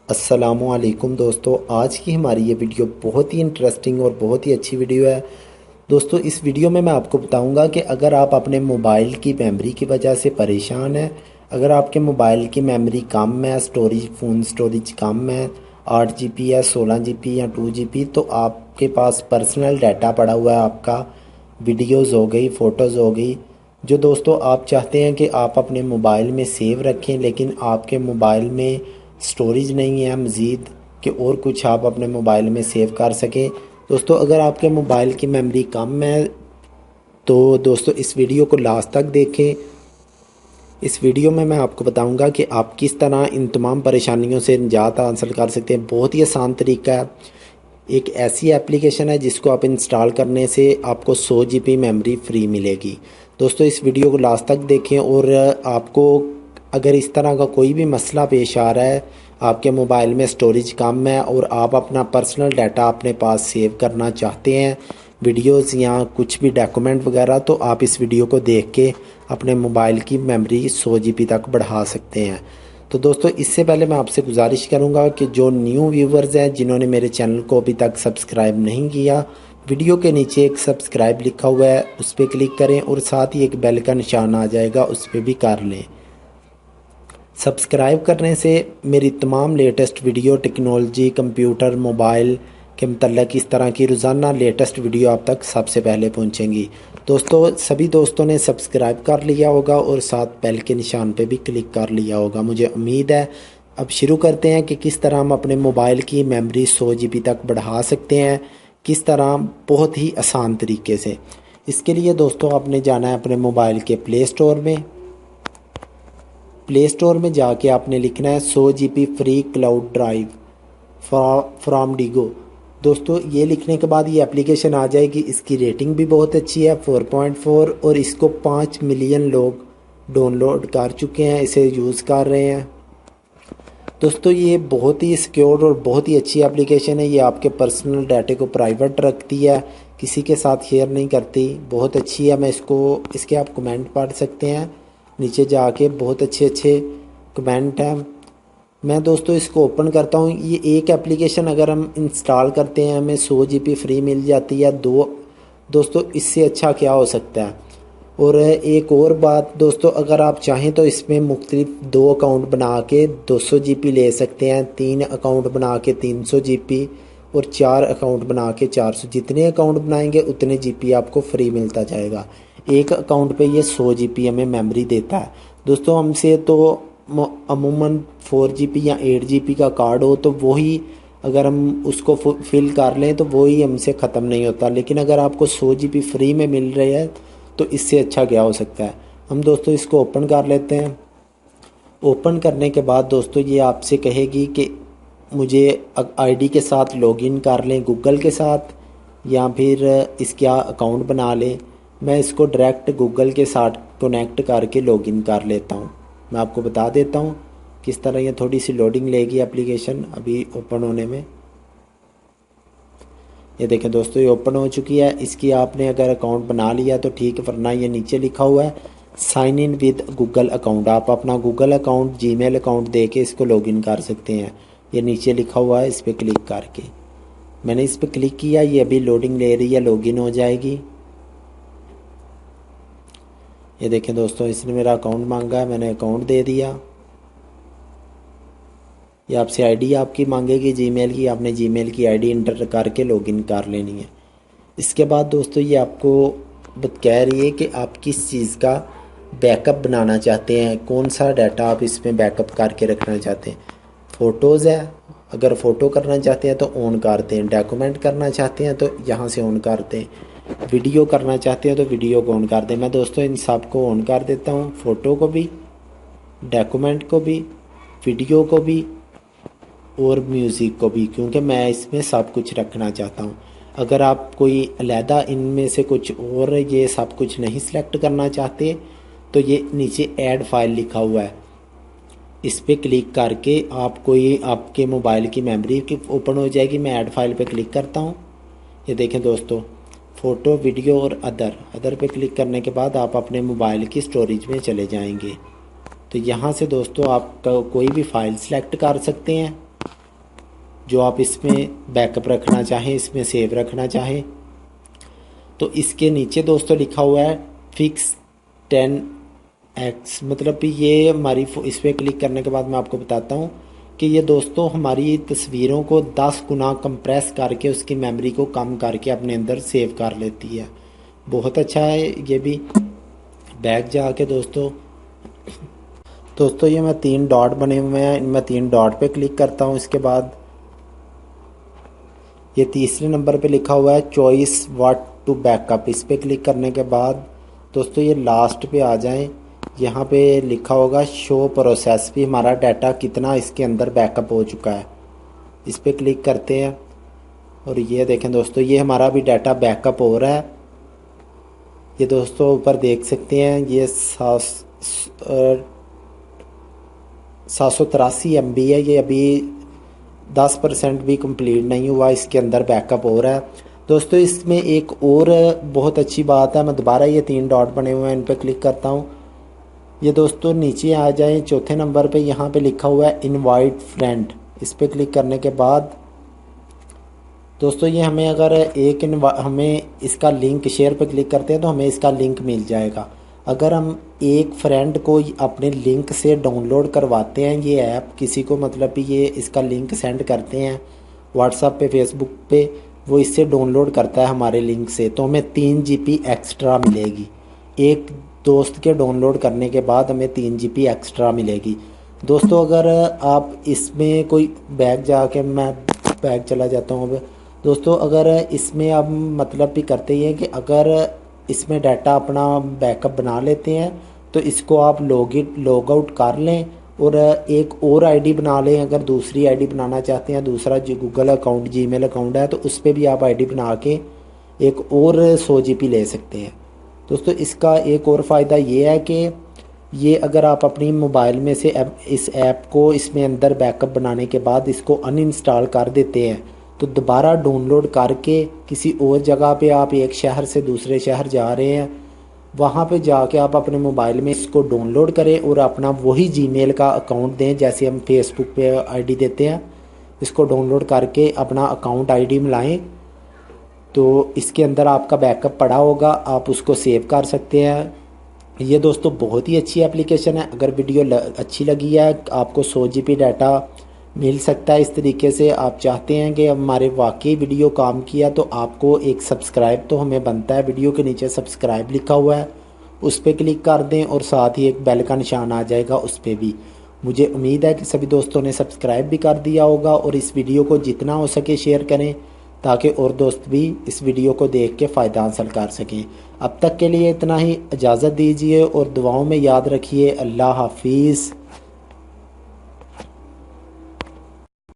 अस्सलामुअलैकुम दोस्तों, आज की हमारी ये वीडियो बहुत ही इंटरेस्टिंग और बहुत ही अच्छी वीडियो है। दोस्तों, इस वीडियो में मैं आपको बताऊंगा कि अगर आप अपने मोबाइल की मेमोरी की वजह से परेशान हैं, अगर आपके मोबाइल की मेमोरी कम है, फ़ोन स्टोरेज कम है, 8 GB है, 16 GB या 2 GB, तो आपके पास पर्सनल डाटा पड़ा हुआ है आपका, वीडियोज़ हो गई, फ़ोटोज़ हो गई, जो दोस्तों आप चाहते हैं कि आप अपने मोबाइल में सेव रखें, लेकिन आपके मोबाइल में स्टोरेज नहीं है मज़ीद कि और कुछ आप अपने मोबाइल में सेव कर सकें। दोस्तों, अगर आपके मोबाइल की मेमोरी कम है तो दोस्तों इस वीडियो को लास्ट तक देखें। इस वीडियो में मैं आपको बताऊंगा कि आप किस तरह इन तमाम परेशानियों से निजात हासिल कर सकते हैं। बहुत ही आसान तरीका है। एक ऐसी एप्लीकेशन है जिसको आप इंस्टॉल करने से आपको 100 GB मेमोरी फ्री मिलेगी। दोस्तों, इस वीडियो को लास्ट तक देखें और आपको अगर इस तरह का कोई भी मसला पेश आ रहा है, आपके मोबाइल में स्टोरेज कम है और आप अपना पर्सनल डाटा अपने पास सेव करना चाहते हैं, वीडियोस या कुछ भी डॉक्यूमेंट वगैरह, तो आप इस वीडियो को देख के अपने मोबाइल की मेमोरी 100 GB तक बढ़ा सकते हैं। तो दोस्तों, इससे पहले मैं आपसे गुजारिश करूंगा कि जो न्यू व्यूवर्स हैं जिन्होंने मेरे चैनल को अभी तक सब्सक्राइब नहीं किया, वीडियो के नीचे एक सब्सक्राइब लिखा हुआ है, उस पर क्लिक करें और साथ ही एक बेल का निशान आ जाएगा, उस पर भी कर लें। सब्सक्राइब करने से मेरी तमाम latest video technology, computer, mobile के मतलब इस तरह की रोज़ाना लेटेस्ट वीडियो आप तक सबसे पहले पहुंचेंगी। दोस्तों, सभी दोस्तों ने सब्सक्राइब कर लिया होगा और साथ बेल के निशान पे भी क्लिक कर लिया होगा, मुझे उम्मीद है। अब शुरू करते हैं कि किस तरह हम अपने मोबाइल की मेमोरी 100 GB तक बढ़ा सकते हैं, किस तरह, बहुत ही आसान तरीके से। इसके लिए दोस्तों आपने जाना है अपने मोबाइल के प्ले स्टोर में। प्ले स्टोर में जाके आपने लिखना है 100 GB free cloud drive from Diego. दोस्तों, ये लिखने के बाद ये एप्लीकेशन आ जाएगी। इसकी रेटिंग भी बहुत अच्छी है, 4.4, और इसको 5 मिलियन लोग डाउनलोड कर चुके हैं, इसे यूज़ कर रहे हैं। दोस्तों, ये बहुत ही सिक्योर और बहुत ही अच्छी एप्लीकेशन है। ये आपके पर्सनल डाटे को प्राइवेट रखती है, किसी के साथ शेयर नहीं करती, बहुत अच्छी है। मैं इसके आप कमेंट पढ़ सकते हैं नीचे जाके, बहुत अच्छे अच्छे कमेंट हैं। मैं दोस्तों इसको ओपन करता हूँ। ये एक एप्लीकेशन अगर हम इंस्टॉल करते हैं हमें 100 GB फ्री मिल जाती है। दोस्तों, इससे अच्छा क्या हो सकता है। और एक और बात दोस्तों, अगर आप चाहें तो इसमें मुख्तलिफ 2 अकाउंट बना के 200 GB ले सकते हैं, 3 अकाउंट बना के 300 GB, और 4 अकाउंट बना के 400। जितने अकाउंट बनाएंगे उतने GB आपको फ्री मिलता जाएगा। एक अकाउंट पे ये 100 GB हमें मेमोरी देता है। दोस्तों, हमसे तो अमूमन 4 GB या 8 GB का कार्ड हो तो वही, अगर हम उसको फिल कर लें तो वही हमसे ख़त्म नहीं होता। लेकिन अगर आपको 100 GB फ्री में मिल रही है तो इससे अच्छा क्या हो सकता है। हम दोस्तों इसको ओपन कर लेते हैं। ओपन करने के बाद दोस्तों ये आपसे कहेगी कि मुझे आईडी के साथ लॉगिन कर लें गूगल के साथ, या फिर इसका अकाउंट बना लें। मैं इसको डायरेक्ट गूगल के साथ कनेक्ट करके लॉगिन कर लेता हूँ। मैं आपको बता देता हूँ किस तरह। ये थोड़ी सी लोडिंग लेगी एप्लीकेशन अभी ओपन होने में। ये देखें दोस्तों, ये ओपन हो चुकी है। इसकी आपने अगर अकाउंट बना लिया तो ठीक है, वरना ये नीचे लिखा हुआ है sign in with Google account. आप अपना गूगल अकाउंट, जीमेल अकाउंट दे के इसको लॉगिन कर सकते हैं। ये नीचे लिखा हुआ है, इस पर क्लिक करके। मैंने इस पर क्लिक किया, ये अभी लोडिंग ले रही है, लॉगिन हो जाएगी। ये देखें दोस्तों, इसने मेरा अकाउंट मांगा है, मैंने अकाउंट दे दिया। ये आपसे आईडी आपकी मांगेगी जीमेल की, आपने जीमेल की आईडी इंटर करके लॉगिन कर लेनी है। इसके बाद दोस्तों ये आपको कह रही है कि आप किस चीज़ का बैकअप बनाना चाहते हैं, कौन सा डाटा आप इसमें बैकअप करके रखना चाहते हैं। फ़ोटोज़ है, अगर फ़ोटो करना चाहते हैं तो ऑन करते हैं, डॉक्यूमेंट करना चाहते हैं तो यहाँ से ऑन करते हैं, वीडियो करना चाहते हैं तो वीडियो को ऑन करते हैं। मैं दोस्तों इन सब को ऑन कर देता हूँ, फ़ोटो को भी, डॉक्यूमेंट को भी, वीडियो को भी और म्यूज़िक को भी, क्योंकि मैं इसमें सब कुछ रखना चाहता हूँ। अगर आप कोई अलहदा इनमें से कुछ और ये सब कुछ नहीं सिलेक्ट करना चाहते तो ये नीचे ऐड फाइल लिखा हुआ है, इस पर क्लिक करके आप कोई आपके मोबाइल की मेमोरी की ओपन हो जाएगी। मैं ऐड फाइल पे क्लिक करता हूँ। ये देखें दोस्तों, फ़ोटो, वीडियो और अदर पे क्लिक करने के बाद आप अपने मोबाइल की स्टोरेज में चले जाएंगे। तो यहाँ से दोस्तों आप कोई भी फ़ाइल सेलेक्ट कर सकते हैं। जो आप इसमें बैकअप रखना चाहें, इसमें सेव रखना चाहें। तो इसके नीचे दोस्तों लिखा हुआ है फिक्स 10x, मतलब कि ये हमारी इस पर क्लिक करने के बाद मैं आपको बताता हूँ कि ये दोस्तों हमारी तस्वीरों को 10 गुना कंप्रेस करके उसकी मेमोरी को कम करके अपने अंदर सेव कर लेती है। बहुत अच्छा है ये भी। बैक जाके दोस्तों ये मैं 3 डॉट बने हुए हैं, इनमें 3 डॉट पे क्लिक करता हूँ। इसके बाद ये तीसरे नंबर पे लिखा हुआ है चॉइस व्हाट टू बैकअप, इस पे क्लिक करने के बाद दोस्तों ये लास्ट पे आ जाएं, यहाँ पे लिखा होगा शो प्रोसेस भी, हमारा डाटा कितना इसके अंदर बैकअप हो चुका है। इस पे क्लिक करते हैं और ये देखें दोस्तों ये हमारा भी डाटा बैकअप हो रहा है। ये दोस्तों ऊपर देख सकते हैं ये 783 MB है। ये अभी 10% भी कंप्लीट नहीं हुआ, इसके अंदर बैकअप हो रहा है। दोस्तों इसमें एक और बहुत अच्छी बात है, मैं दोबारा ये 3 डॉट बने हुए हैं इन पर क्लिक करता हूँ। ये दोस्तों नीचे आ जाएं चौथे नंबर पे, यहाँ पे लिखा हुआ है इनवाइट फ्रेंड, इस पर क्लिक करने के बाद दोस्तों ये हमें अगर हमें इसका लिंक शेयर पे क्लिक करते हैं तो हमें इसका लिंक मिल जाएगा। अगर हम एक फ्रेंड को अपने लिंक से डाउनलोड करवाते हैं ये ऐप, किसी को मतलब कि ये इसका लिंक सेंड करते हैं व्हाट्सएप पे, फेसबुक पे, वो इससे डाउनलोड करता है हमारे लिंक से, तो हमें 3 GB एक्स्ट्रा मिलेगी। एक दोस्त के डाउनलोड करने के बाद हमें 3 GB एक्स्ट्रा मिलेगी। दोस्तों अगर आप इसमें कोई मैं बैग चला जाता हूँ अब। दोस्तों अगर इसमें आप मतलब भी करते ही हैं कि अगर इसमें डाटा अपना बैकअप बना लेते हैं तो इसको आप लॉग आउट कर लें और एक और आईडी बना लें। अगर दूसरी आईडी बनाना चाहते हैं, दूसरा जो गूगल अकाउंट, जीमेल अकाउंट है, तो उस पर भी आप आईडी बना के एक और 100 GB ले सकते हैं। दोस्तों इसका एक और फ़ायदा ये है कि ये अगर आप अपनी मोबाइल में से इस ऐप को इसमें अंदर बैकअप बनाने के बाद इसको अनइंस्टॉल कर देते हैं तो दोबारा डाउनलोड करके किसी और जगह पे आप एक शहर से दूसरे शहर जा रहे हैं, वहाँ पे जाके आप अपने मोबाइल में इसको डाउनलोड करें और अपना वही जीमेल का अकाउंट दें, जैसे हम फेसबुक पे आईडी देते हैं, इसको डाउनलोड करके अपना अकाउंट आईडी मिलाएं तो इसके अंदर आपका बैकअप पड़ा होगा, आप उसको सेव कर सकते हैं। ये दोस्तों बहुत ही अच्छी एप्लीकेशन है। अगर वीडियो अच्छी लगी है, आपको 100 GB डाटा मिल सकता है इस तरीके से, आप चाहते हैं कि हमारे वाकई वीडियो काम किया, तो आपको एक सब्सक्राइब तो हमें बनता है। वीडियो के नीचे सब्सक्राइब लिखा हुआ है, उस पर क्लिक कर दें और साथ ही एक बेल का निशान आ जाएगा, उस पर भी। मुझे उम्मीद है कि सभी दोस्तों ने सब्सक्राइब भी कर दिया होगा और इस वीडियो को जितना हो सके शेयर करें ताकि और दोस्त भी इस वीडियो को देख के फ़ायदा हासिल कर सकें। अब तक के लिए इतना ही, इजाज़त दीजिए और दुआओं में याद रखिए। अल्लाह हाफिज़।